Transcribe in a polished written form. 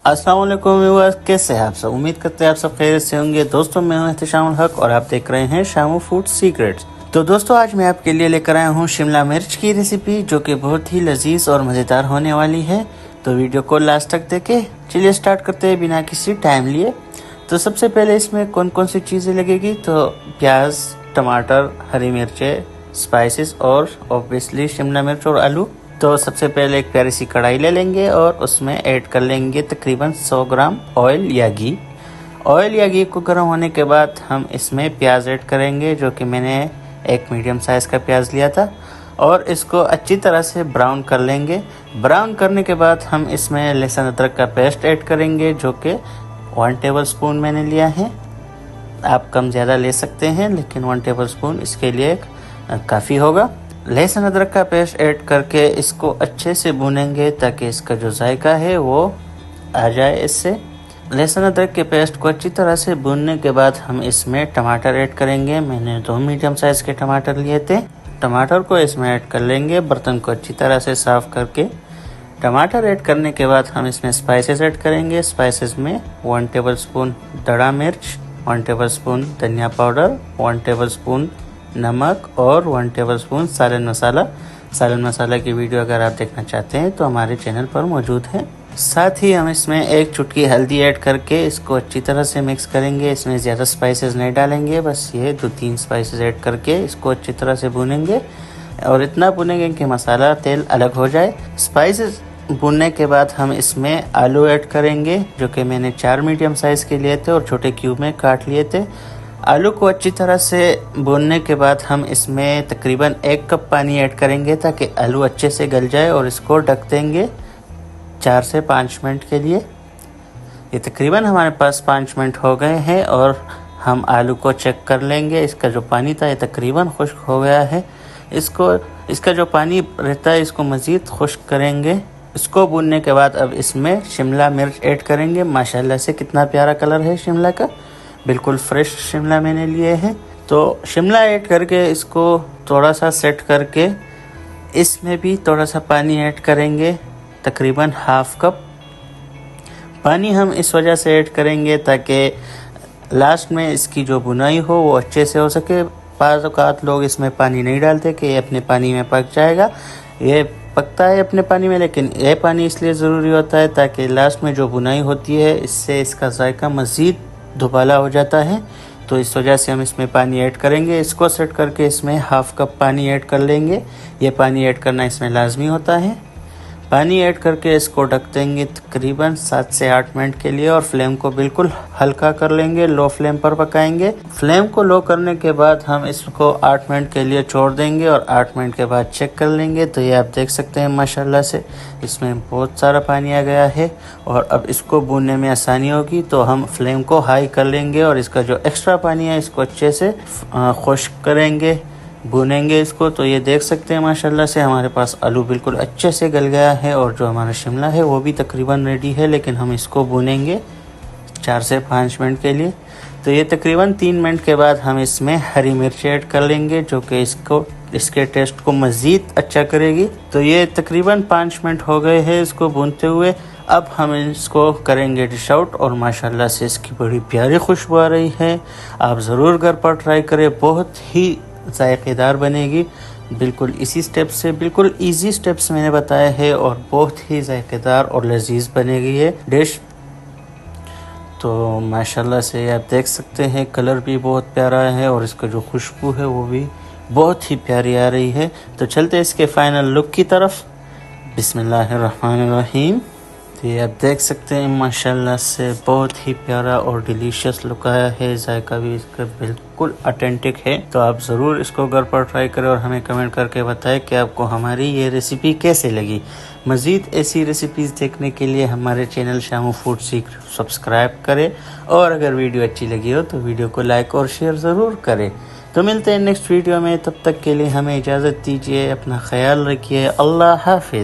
अस्सलाम वालेकुम व्यूअर्स, कैसे हैं आप सब। उम्मीद करते हैं आप सब खैरियत से होंगे। दोस्तों, मैं हूं एहतिशामुल हक और आप देख रहे हैं शामू फूड सीक्रेट्स। तो दोस्तों, आज मैं आपके लिए लेकर आया हूं शिमला मिर्च की रेसिपी, जो कि बहुत ही लजीज और मज़ेदार होने वाली है। तो वीडियो को लास्ट तक देखें। चलिए स्टार्ट करते हैं बिना किसी टाइम लिए। तो सबसे पहले इसमें कौन कौन सी चीज़ें लगेगी, तो प्याज, टमाटर, हरी मिर्चें, स्पाइसेस और ऑब्वियसली शिमला मिर्च और आलू। तो सबसे पहले एक प्यारी सी कढ़ाई ले लेंगे और उसमें ऐड कर लेंगे तकरीबन 100 ग्राम ऑयल या घी। ऑयल या घी को गर्म होने के बाद हम इसमें प्याज ऐड करेंगे, जो कि मैंने एक मीडियम साइज़ का प्याज लिया था, और इसको अच्छी तरह से ब्राउन कर लेंगे। ब्राउन करने के बाद हम इसमें लहसुन अदरक का पेस्ट ऐड करेंगे, जो कि 1 टेबल स्पून मैंने लिया है। आप कम ज़्यादा ले सकते हैं, लेकिन 1 टेबल स्पून इसके लिए काफ़ी होगा। लहसुन अदरक का पेस्ट ऐड करके इसको अच्छे से भूनेंगे ताकि इसका जो जायका है वो आ जाए इससे। लहसुन अदरक के पेस्ट को अच्छी तरह से भूनने के बाद हम इसमें टमाटर ऐड करेंगे। मैंने 2 मीडियम साइज़ के टमाटर लिए थे। टमाटर को इसमें ऐड कर लेंगे, बर्तन को अच्छी तरह से साफ़ करके। टमाटर ऐड करने के बाद हम इसमें स्पाइसेस ऐड करेंगे। स्पाइसेस में 1 टेबल स्पून दड़ा मिर्च, 1 टेबल स्पून धनिया पाउडर, 1 टेबल स्पून नमक और 1 टेबल स्पून सालन मसाला। सालन मसाला की वीडियो अगर आप देखना चाहते हैं तो हमारे चैनल पर मौजूद है। साथ ही हम इसमें 1 चुटकी हल्दी ऐड करके इसको अच्छी तरह से मिक्स करेंगे। इसमें ज़्यादा स्पाइसेस नहीं डालेंगे, बस ये 2-3 स्पाइसेस ऐड करके इसको अच्छी तरह से भूनेंगे, और इतना भूनेंगे कि मसाला तेल अलग हो जाए। स्पाइसेस भूनने के बाद हम इसमें आलू ऐड करेंगे, जो कि मैंने 4 मीडियम साइज़ के लिए थे और छोटे क्यूब में काट लिए थे। आलू को अच्छी तरह से भूनने के बाद हम इसमें तकरीबन 1 कप पानी ऐड करेंगे ताकि आलू अच्छे से गल जाए, और इसको ढक देंगे 4 से 5 मिनट के लिए। ये तकरीबन हमारे पास 5 मिनट हो गए हैं और हम आलू को चेक कर लेंगे। इसका जो पानी था ये तकरीबन खुश्क हो गया है। इसका जो पानी रहता है इसको मज़ीद खुश्क करेंगे। इसको भूनने के बाद अब इसमें शिमला मिर्च ऐड करेंगे। माशाल्लाह से कितना प्यारा कलर है शिमला का, बिल्कुल फ्रेश शिमला मैंने लिए हैं। तो शिमला ऐड करके इसको थोड़ा सा सेट करके इसमें भी थोड़ा सा पानी ऐड करेंगे, तकरीबन ½ कप पानी हम इस वजह से ऐड करेंगे ताकि लास्ट में इसकी जो बुनाई हो वो अच्छे से हो सके। बाज़ औक़ात लोग इसमें पानी नहीं डालते कि ये अपने पानी में पक जाएगा। ये पकता है अपने पानी में, लेकिन यह पानी इसलिए ज़रूरी होता है ताकि लास्ट में जो बुनाई होती है इससे इसका जायका मज़ीद दुबाला हो जाता है। तो इस वजह से हम इसमें पानी ऐड करेंगे। इसको सेट करके इसमें ½ कप पानी ऐड कर लेंगे। ये पानी ऐड करना इसमें लाजमी होता है। पानी ऐड करके इसको ढक देंगे तकरीबन 7 से 8 मिनट के लिए, और फ्लेम को बिल्कुल हल्का कर लेंगे, लो फ्लेम पर पकाएंगे। फ्लेम को लो करने के बाद हम इसको 8 मिनट के लिए छोड़ देंगे, और 8 मिनट के बाद चेक कर लेंगे। तो ये आप देख सकते हैं माशाल्लाह से इसमें बहुत सारा पानी आ गया है, और अब इसको भूनने में आसानी होगी। तो हम फ्लेम को हाई कर लेंगे और इसका जो एक्स्ट्रा पानी है इसको अच्छे से खुश्क करेंगे, भूनेंगे इसको। तो ये देख सकते हैं माशाल्लाह से हमारे पास आलू बिल्कुल अच्छे से गल गया है, और जो हमारा शिमला है वो भी तकरीबन रेडी है, लेकिन हम इसको भूनेंगे 4 से 5 मिनट के लिए। तो ये तकरीबन 3 मिनट के बाद हम इसमें हरी मिर्च ऐड कर लेंगे, जो कि इसके टेस्ट को मज़ीद अच्छा करेगी। तो ये तकरीबन 5 मिनट हो गए हैं इसको भूनते हुए। अब हम इसको करेंगे डिश आउट, और माशाल्लाह से इसकी बड़ी प्यारी खुशबू आ रही है। आप ज़रूर घर पर ट्राई करें, बहुत ही जायकेदार बनेगी। बिल्कुल इसी स्टेप से, बिल्कुल इजी स्टेप्स मैंने बताया है, और बहुत ही जायकेदार और लजीज बनेगी ये डिश। तो माशाल्लाह से आप देख सकते हैं कलर भी बहुत प्यारा है, और इसका जो खुशबू है वो भी बहुत ही प्यारी आ रही है। तो चलते इसके फाइनल लुक की तरफ। बिस्मिल्लाहिर्रहमानिर्रहीम। तो ये आप देख सकते हैं माशाल्लाह से बहुत ही प्यारा और डिलीशियस लुक आया है। जायका भी इसका बिल्कुल ऑथेंटिक है। तो आप ज़रूर इसको घर पर ट्राई करें और हमें कमेंट करके बताएं कि आपको हमारी ये रेसिपी कैसे लगी। मज़ीद ऐसी रेसिपीज़ देखने के लिए हमारे channel Shamu food secret subscribe करें, और अगर वीडियो अच्छी लगी हो तो वीडियो को लाइक और शेयर ज़रूर करें। तो मिलते हैं नेक्स्ट वीडियो में, तब तक के लिए हमें इजाज़त दीजिए। अपना ख्याल रखिए। अल्लाह हाफ़िज़।